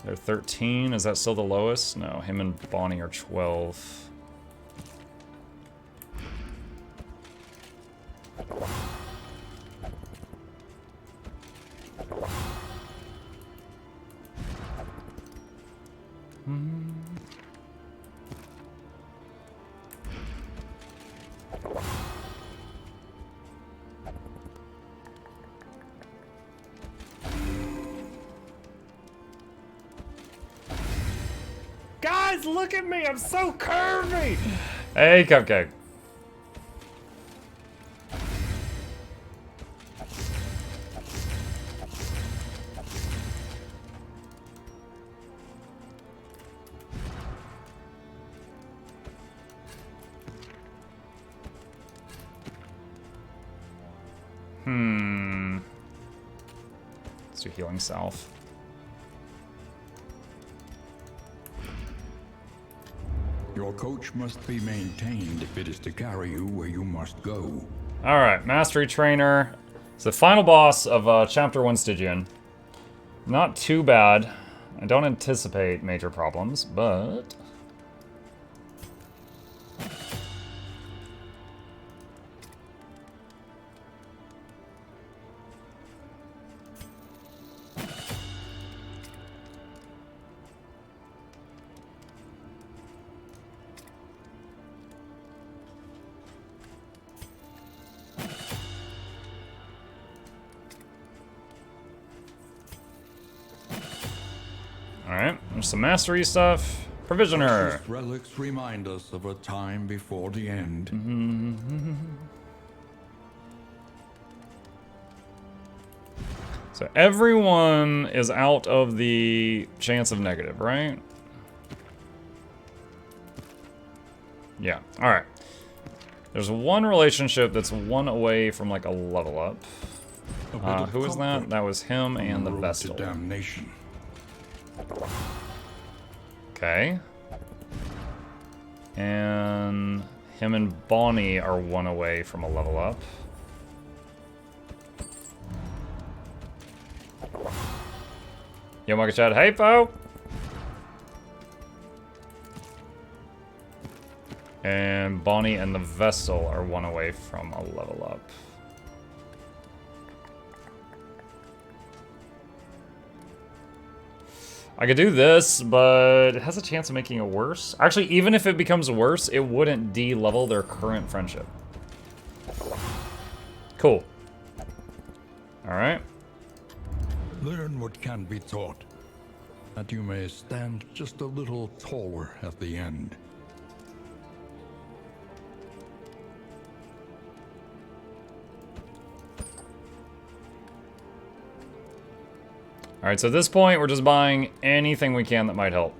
They're 13. Is that still the lowest? No, him and Bonnie are 12. Guys, look at me! I'm so curvy! Hey, Cupcake. Let's do healing self. Your coach must be maintained if it is to carry you where you must go. Alright, Mastery Trainer. It's the final boss of Chapter 1 Stygian. Not too bad. I don't anticipate major problems, but... Alright, there's some mastery stuff. Provisioner. Precious relics remind us of a time before the end. So everyone is out of the chance of negative, right? Yeah, alright. There's one relationship that's one away from like a level up. Who was that? That was him and the Vestal. Damnation. Okay. And him and Bonnie are one away from a level up. Yo, Micah Chad, hey, Fo! And Bonnie and the Vestal are one away from a level up. I could do this, but it has a chance of making it worse. Actually, even if it becomes worse, it wouldn't de-level their current friendship. Cool. Alright. Learn what can be taught, that you may stand just a little taller at the end. Alright, so at this point, we're just buying anything we can that might help.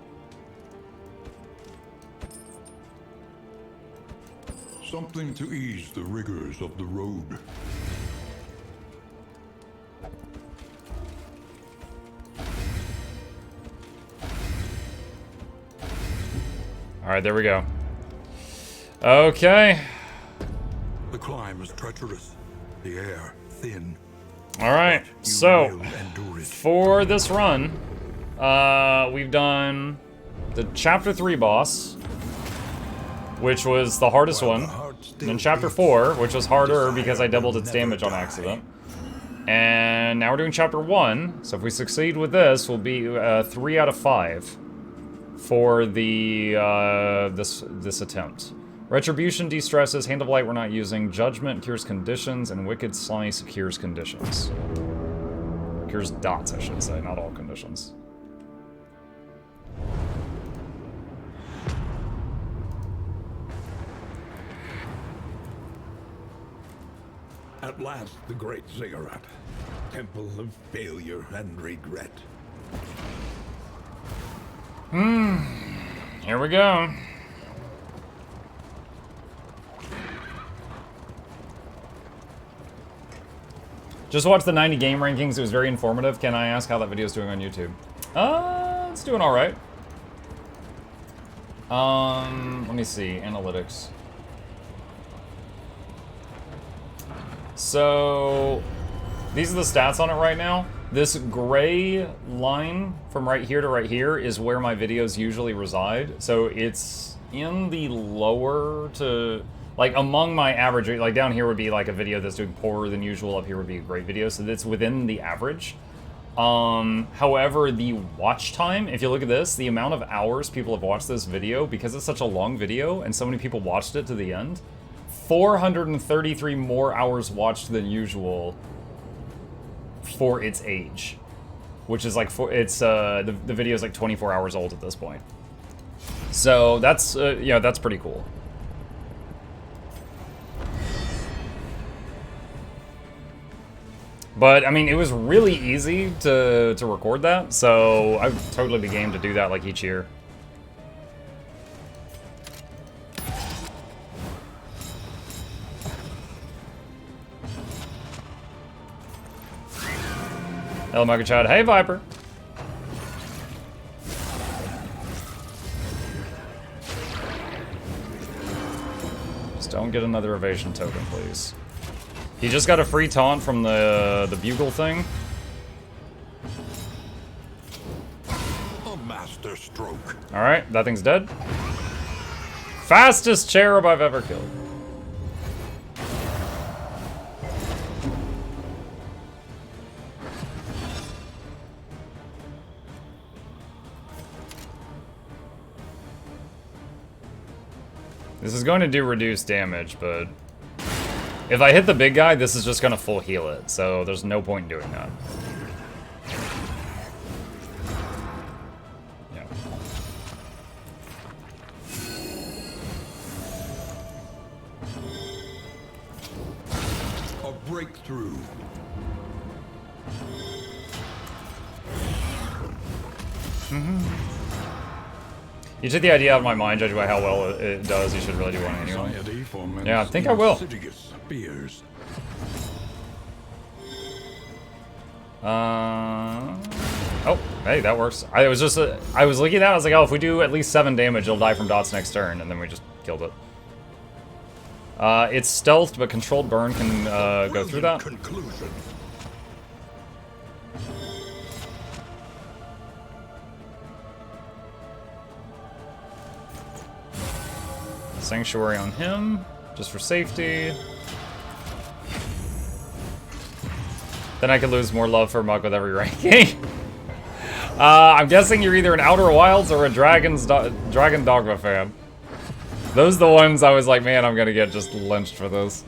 Something to ease the rigors of the road. Alright, there we go. Okay. The climb is treacherous, the air thin. Alright, so for this run, we've done the Chapter 3 boss, which was the hardest one, and then Chapter 4, which was harder because I doubled its damage on accident. And now we're doing Chapter 1, so if we succeed with this, we'll be 3 out of 5 for the this attempt. Retribution de-stresses, Hand of Light we're not using, Judgment cures conditions, and Wicked Slice cures conditions. Cures dots, I should say, not all conditions. At last, the great ziggurat. Temple of failure and regret. Here we go. Just watched the 90 game rankings. It was very informative. Can I ask how that video is doing on YouTube? It's doing all right. Let me see. Analytics. So, these are the stats on it right now. This gray line from right here to right here is where my videos usually reside. So it's in the lower to, like, among my average, like down here would be like a video that's doing poorer than usual, up here would be a great video, so that's within the average. However, the watch time, if you look at this, the amount of hours people have watched this video, because it's such a long video and so many people watched it to the end, 433 more hours watched than usual for its age, which is like, the video is like 24 hours old at this point. So that's, you know, that's pretty cool. But, I mean, it was really easy to record that, so I'd totally be game to do that, like, each year. Hello, Michael Chad. Hey, Viper. Just don't get another evasion token, please. He just got a free taunt from the bugle thing. A master stroke. All right, that thing's dead. Fastest cherub I've ever killed. This is going to do reduced damage, but if I hit the big guy, this is just going to full heal it, so there's no point in doing that. Yeah. A breakthrough. You took the idea out of my mind, judging by how well it does. You should really do one anyway. Yeah, I think I will. Oh, hey, that works. I was looking at that, I was like, oh, if we do at least 7 damage, it'll die from dots next turn, and then we just killed it. It's stealthed, but controlled burn can go through that. Conclusion. Sanctuary on him, just for safety. Then I could lose more love for Muk with every ranking. I'm guessing you're either an Outer Wilds or a Dragon Dogma fan. Those are the ones I was like, man, I'm gonna get just lynched for this.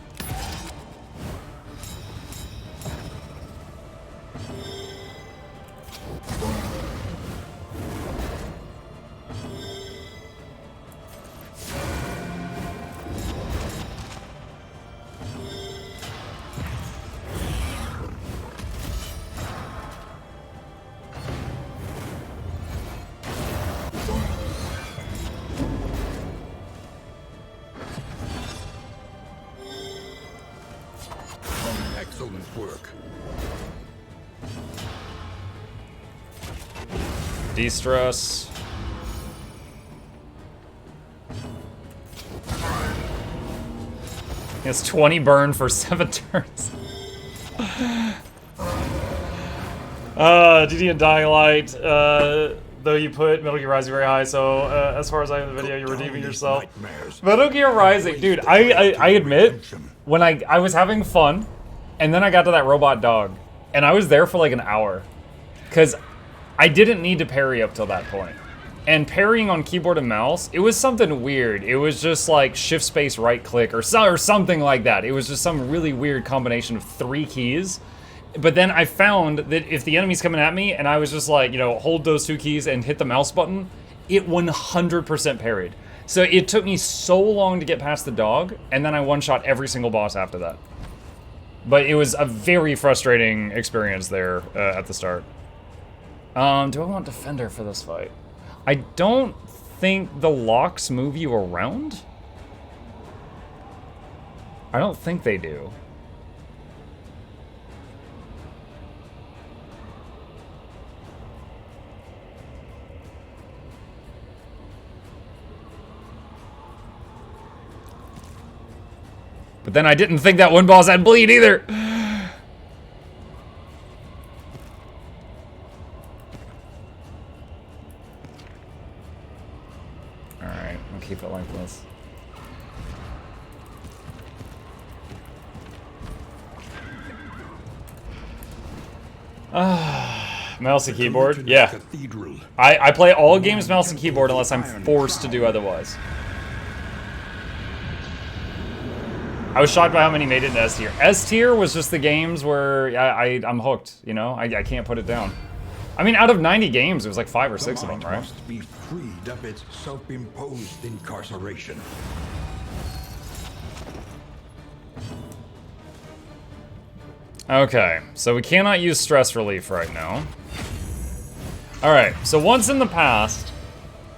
Excellent work. De-stress. It's 20 burn for 7 turns. DD and Dying Light. Though you put Metal Gear Rising very high, so as far as I know in the video, you're redeeming yourself. Metal Gear Rising, dude, I admit, when I was having fun, and then I got to that robot dog, and I was there for like an hour, because I didn't need to parry up till that point. And parrying on keyboard and mouse, it was something weird. It was just like shift space right click or something like that. It was just some really weird combination of 3 keys. But then I found that if the enemy's coming at me and I was just like, you know, hold those 2 keys and hit the mouse button, it 100% parried. So it took me so long to get past the dog, and then I one-shot every single boss after that. But it was a very frustrating experience there at the start. Do I want Defender for this fight? I don't think the locks move you around. I don't think they do. But then I didn't think that one boss had bleed either. keep it like this. Mouse and keyboard? Yeah. I play all games mouse and keyboard unless I'm forced to do otherwise. I was shocked by how many made it in S tier. S tier was just the games where I'm hooked, you know? I can't put it down. I mean, out of 90 games, it was like 5 or 6 of them, right? Must be freed of its self-imposed incarceration. Okay, so we cannot use stress relief right now. Alright, so once in the past,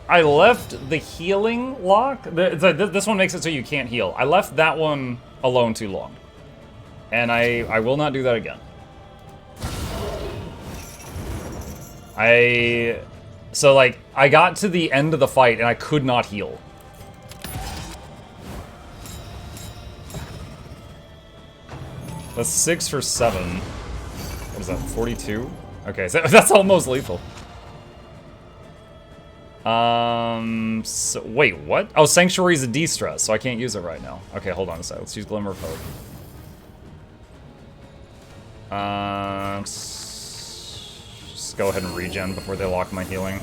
I left the healing lock. This one makes it so you can't heal. I left that one alone too long. And I will not do that again. So like, I got to the end of the fight and I could not heal. That's 6 for 7. What is that, 42? Okay, so that's almost lethal. So, wait, what? Oh, Sanctuary is a de-stress, so I can't use it right now. Okay, hold on a sec. Let's use Glimmer Poke. Just go ahead and regen before they lock my healing.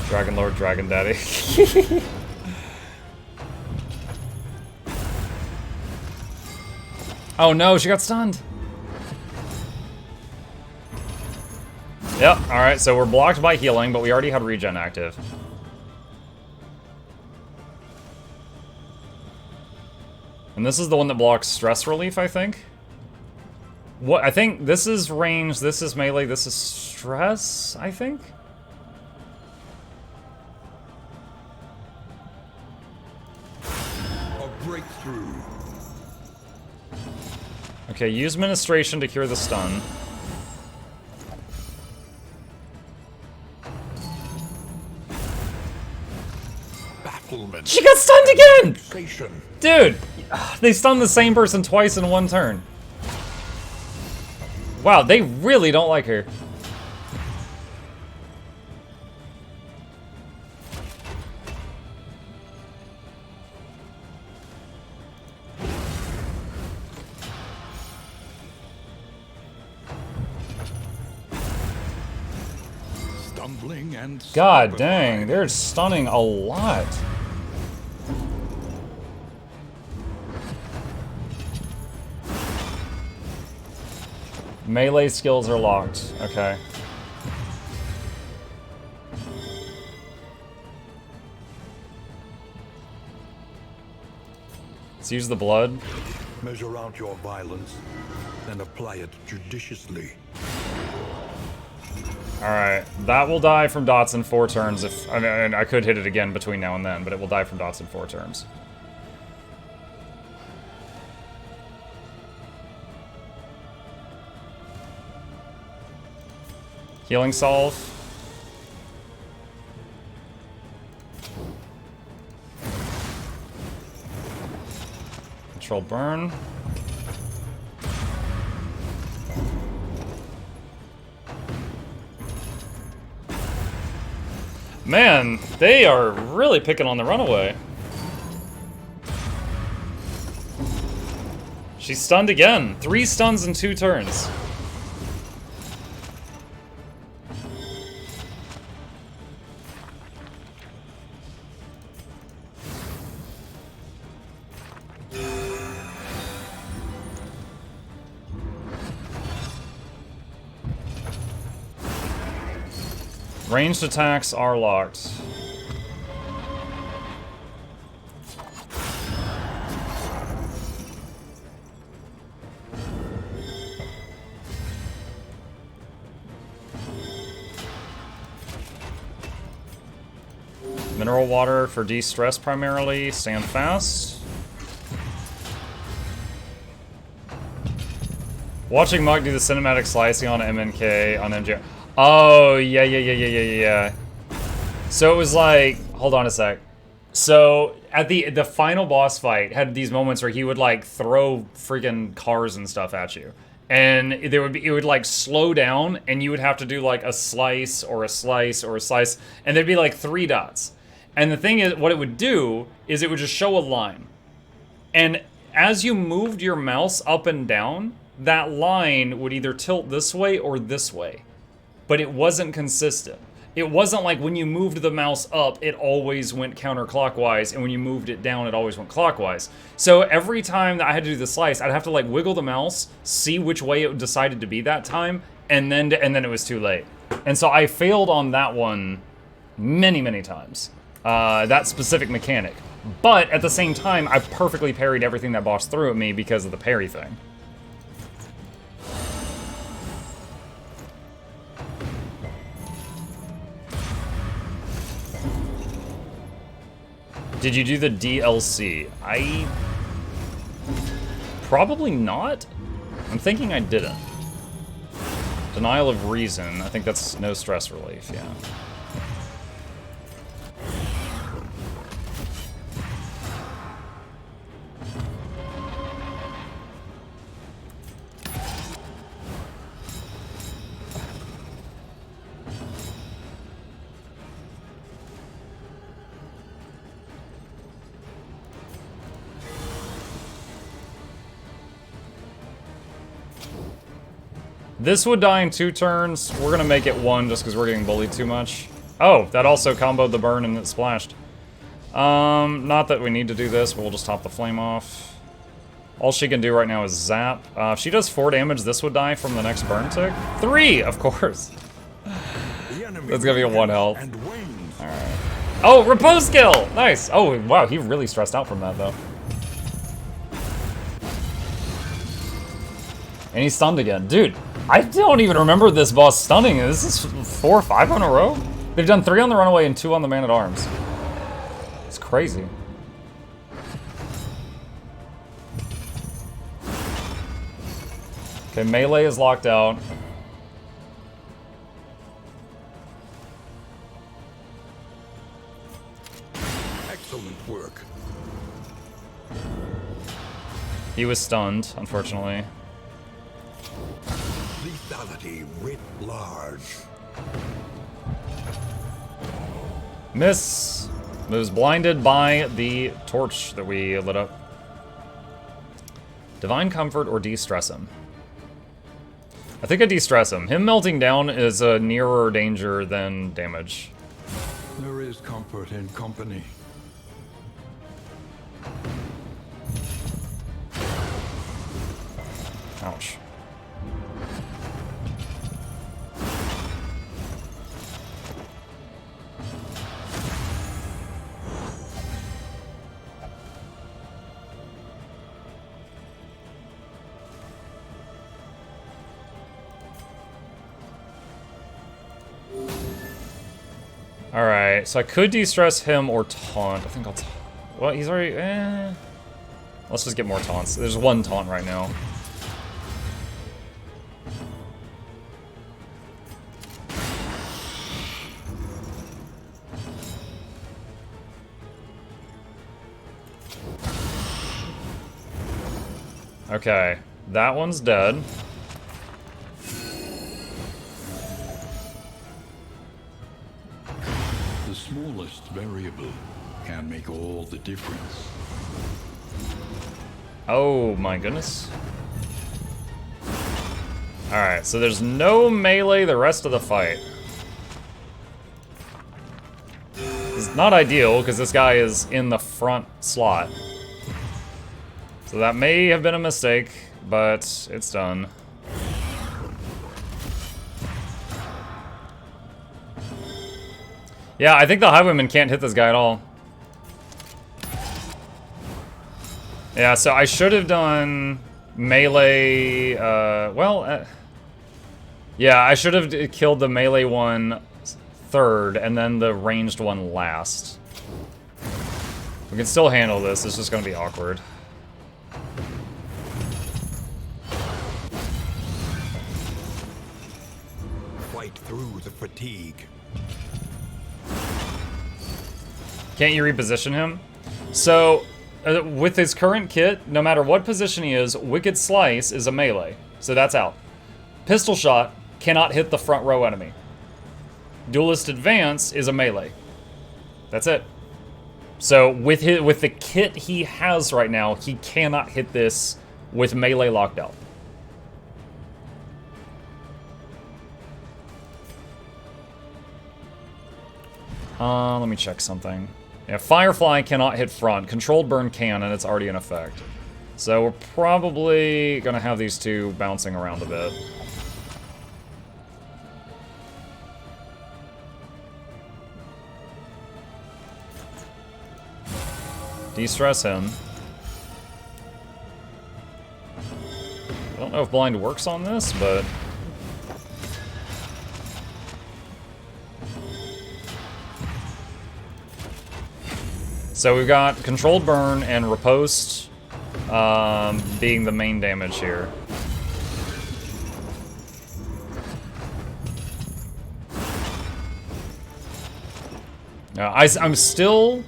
Dragon Lord, Dragon Daddy. Oh no, she got stunned. Yep, alright, so we're blocked by healing, but we already had regen active. And this is the one that blocks stress relief, I think. What? I think this is range, this is melee, this is stress, I think? A breakthrough. Okay, use Ministration to cure the stun. Bafflement. She got stunned again! Fixation. Dude! They stunned the same person twice in one turn. Wow, they really don't like her. Stumbling and God dang, they're stunning a lot. Melee skills are locked. Okay. Let's use the blood. Measure out your violence, then apply it judiciously. Alright, that will die from dots in 4 turns if... I mean, I could hit it again between now and then, but it will die from dots in 4 turns. Healing Salve. Control Burn. Man, they are really picking on the runaway. She's stunned again. 3 stuns in 2 turns. Ranged attacks are locked. Mineral water for de-stress primarily. Stand fast. Watching Muk do the cinematic slicing on MNK on MJ. Oh, yeah. So it was like, hold on a sec. So at the final boss fight had these moments where he would like throw freaking cars and stuff at you. And it would like slow down, and you would have to do like a slice or a slice or a slice, and there'd be like 3 dots. And the thing is, what it would do is it would just show a line. And as you moved your mouse up and down, that line would either tilt this way or this way. But it wasn't consistent. It wasn't like when you moved the mouse up, it always went counterclockwise, and when you moved it down, it always went clockwise. So every time that I had to do the slice, I'd have to like wiggle the mouse, see which way it decided to be that time, and then it was too late. And so I failed on that one many, many times. That specific mechanic. But at the same time, I perfectly parried everything that boss threw at me because of the parry thing. Did you do the DLC? Probably not. I'm thinking I didn't. Denial of reason. I think that's no stress relief, yeah. This would die in 2 turns. We're gonna make it 1 just because we're getting bullied too much. Oh, that also comboed the burn and it splashed. Not that we need to do this, but we'll just top the flame off. All she can do right now is zap. If she does 4 damage, this would die from the next burn tick. 3, of course. That's gonna be a 1 health. Alright. Oh, repose skill! Nice! Oh, wow, he really stressed out from that, though. And he's stunned again. Dude, I don't even remember this boss stunning. This is 4 or 5 in a row? They've done 3 on the runaway and 2 on the man-at-arms. It's crazy. Okay, melee is locked out. Excellent work. He was stunned, unfortunately. Lethality writ large. Miss. Was blinded by the torch that we lit up. Divine comfort or de-stress him. I think I de-stress him. Him melting down is a nearer danger than damage. There is comfort in company. Ouch. Alright, so I could de-stress him or taunt. I think I'll well, he's already... Let's just get more taunts. There's 1 taunt right now. Okay, that one's dead. The smallest variable can make all the difference. Oh my goodness. Alright, so there's no melee the rest of the fight. It's not ideal, because this guy is in the front slot. So that may have been a mistake, but it's done. Yeah, I think the Highwayman can't hit this guy at all. Yeah, so I should have done melee, yeah, I should have killed the melee one third and then the ranged one last. We can still handle this, it's just gonna be awkward. Fight through the fatigue. Can't you reposition him? So, with his current kit, no matter what position he is, Wicked Slice is a melee. So that's out. Pistol shot cannot hit the front row enemy. Duelist advance is a melee. That's it. So with the kit he has right now, he cannot hit this with melee locked out. Let me check something. Yeah, Firefly cannot hit front. Controlled burn can, and it's already in effect. So we're probably gonna have these two bouncing around a bit. De-stress him. I don't know if blind works on this, but... So we've got controlled burn and riposte being the main damage here. I'm still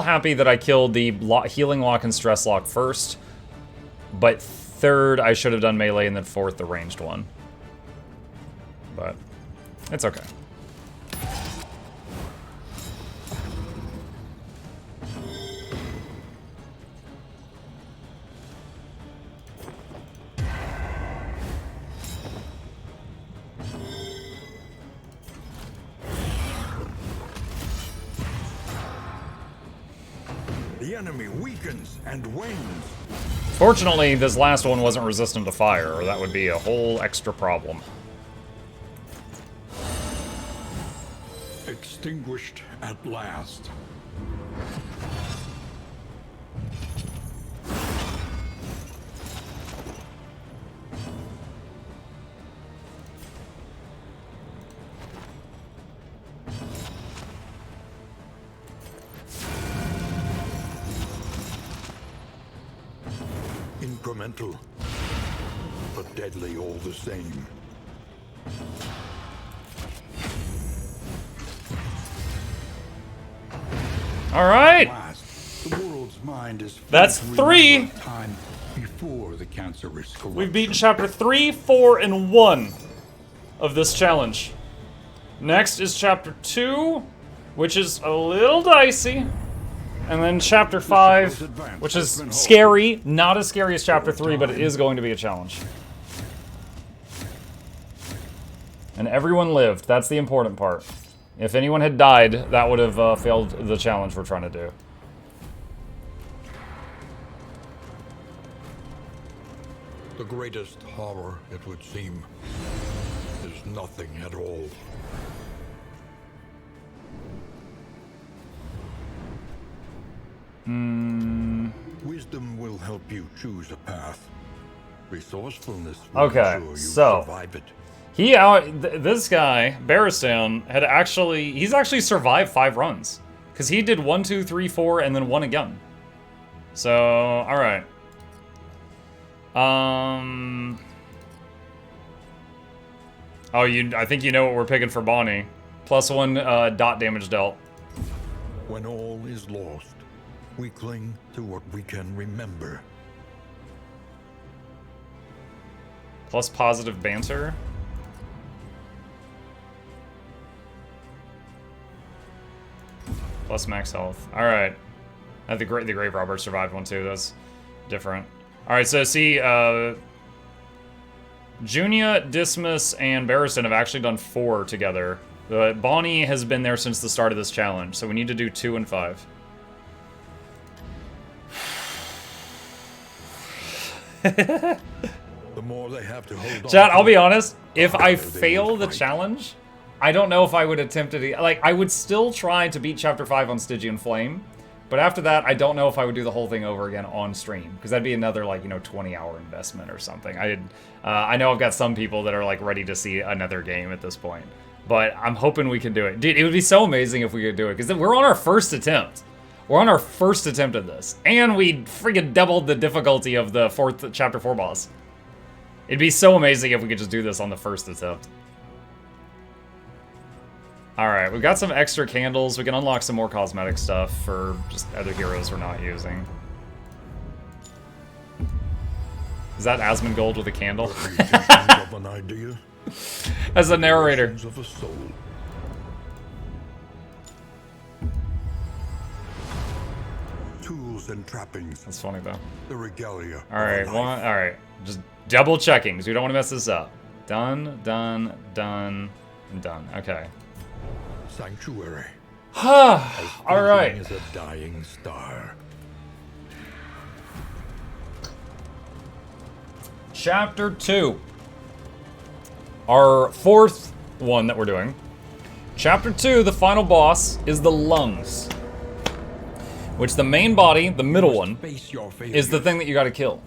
happy that I killed the healing lock and stress lock first, but third I should have done melee and then fourth the ranged one. But it's okay. The enemy weakens and wanes. Fortunately, this last one wasn't resistant to fire, or that would be a whole extra problem. Extinguished at last. Incremental, but deadly all the same. All right. Last, the world's mind is That's filled 3. with time before the cancerous corruption. We've beaten chapter 3, 4, and 1 of this challenge. Next is chapter 2, which is a little dicey. And then chapter 5, which is scary. Not as scary as chapter 3, but it is going to be a challenge. And everyone lived. That's the important part. If anyone had died, that would have failed the challenge we're trying to do. The greatest horror, it would seem, is nothing at all. Wisdom will help you choose a path. Resourcefulness will ensure you survive it. This guy, Barristan, he's actually survived 5 runs. Because he did 1, 2, 3, 4, and then 1 again. So, alright. I think you know what we're picking for Bonnie. +1 dot damage dealt. When all is lost, we cling to what we can remember. Plus positive banter. Plus max health. Alright. The Grave Robber survived 1 too. That's different. Alright, so see, Junia, Dismas, and Barristan have actually done 4 together. Bonnie has been there since the start of this challenge, so we need to do 2 and 5. The more they have to hold on. Chat, I'll be honest, if I fail the challenge, I don't know if I would attempt it. Like, I would still try to beat Chapter 5 on Stygian Flame, but after that, I don't know if I would do the whole thing over again on stream, because that'd be another, like, 20-hour investment or something. I know I've got some people that are, like, ready to see another game at this point, but I'm hoping we can do it. Dude, it would be so amazing if we could do it, because we're on our first attempt. We're on our first attempt at this, and we friggin' doubled the difficulty of the Chapter 4 boss. It'd be so amazing if we could just do this on the first attempt. Alright, we've got some extra candles. We can unlock some more cosmetic stuff for just other heroes we're not using. Is that Asmongold with a candle? Think of an idea? As a narrator. Visions of a soul. Tools and trappings. That's funny though. The regalia. Alright, alright. Just double checking, because we don't want to mess this up. Done, done, done, and done. Okay. Sanctuary. Alright. As a dying star. Chapter 2. Our fourth one that we're doing. Chapter 2, the final boss, is the lungs. Which the main body, the middle one, is the thing that you gotta kill.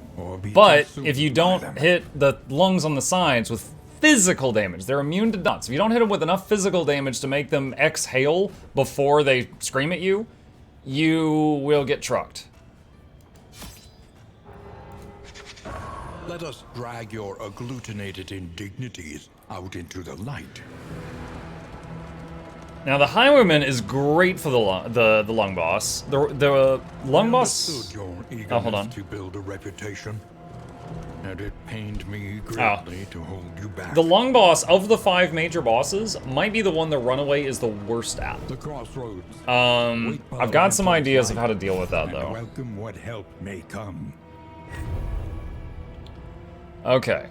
But if you don't hit the lungs on the sides with physical damage, they're immune to dots. If you don't hit them with enough physical damage to make them exhale before they scream at you, you will get trucked. Let us drag your agglutinated indignities out into the light. Now the Highwayman is great for the lung boss. The lung boss. Your Oh, hold on. to build a reputation, and it pained me greatly to hold you back. The lung boss of the 5 major bosses might be the one the Runaway is the worst at. The crossroads. I've got some ideas of how to deal with that though. Welcome what help may come. Okay.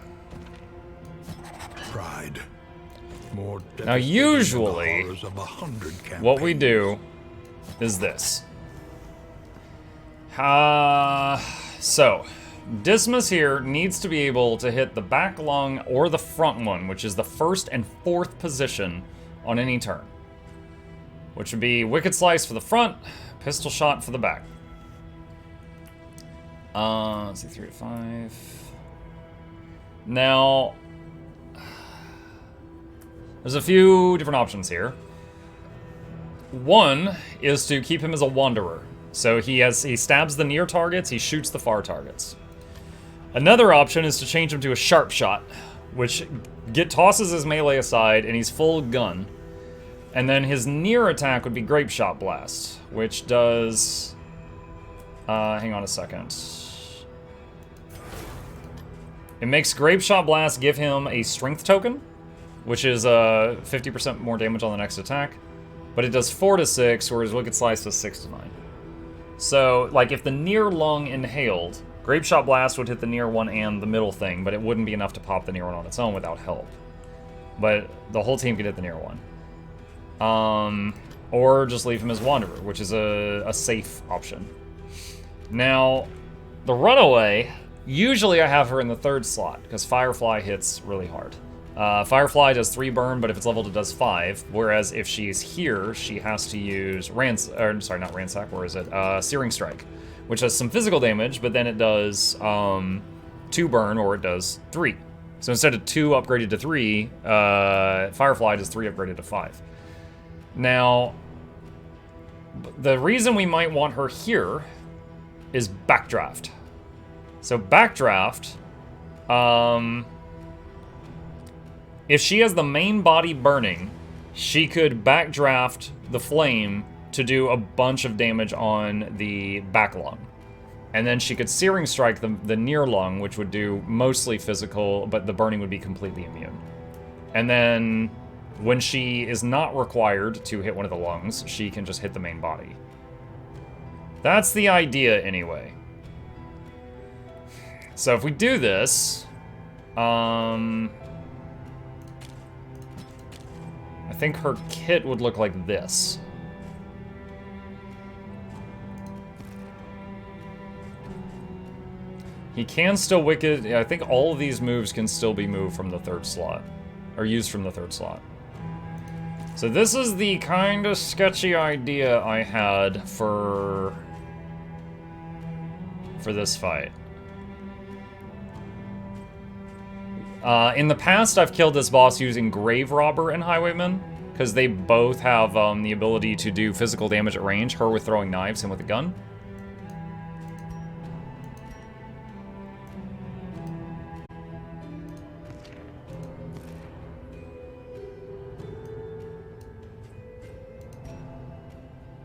Pride. More Now usually, of 100 what we do is this. So, Dismas here needs to be able to hit the back lung or the front one, which is the 1st and 4th position on any turn. Which would be Wicked Slice for the front, Pistol Shot for the back. Let's see, 3 to 5. Now, there's a few different options here. One is to keep him as a wanderer. So he stabs the near targets, he shoots the far targets. Another option is to change him to a sharp shot, which tosses his melee aside and he's full gun. And then his near attack would be Grape Shot Blast, which does... hang on a second. It makes Grape Shot Blast give him a strength token, which is 50% more damage on the next attack. But it does 4 to 6, whereas Wicked Slice does 6 to 9. So, like, if the near lung inhaled, Grape Shot Blast would hit the near one and the middle thing, but it wouldn't be enough to pop the near one on its own without help. But the whole team could hit the near one. Or just leave him as Wanderer, which is a safe option. Now, the Runaway, usually I have her in the 3rd slot, because Firefly hits really hard. Firefly does 3 burn, but if it's leveled it does 5, whereas if she's here, she has to use Searing Strike, which does some physical damage, but then it does 2 burn, or it does 3. So instead of 2 upgraded to 3, Firefly does 3 upgraded to 5. Now, the reason we might want her here is Backdraft. So Backdraft, if she has the main body burning, she could backdraft the flame to do a bunch of damage on the back lung. And then she could Searing Strike the near lung, which would do mostly physical, but the burning would be completely immune. And then when she is not required to hit one of the lungs, she can just hit the main body. That's the idea anyway. So if we do this, I think her kit would look like this. He can still Wicked... I think all of these moves can still be moved from the 3rd slot. Or used from the 3rd slot. So this is the kind of sketchy idea I had for this fight. In the past, I've killed this boss using Grave Robber and Highwayman, because they both have the ability to do physical damage at range, her with throwing knives, him with a gun.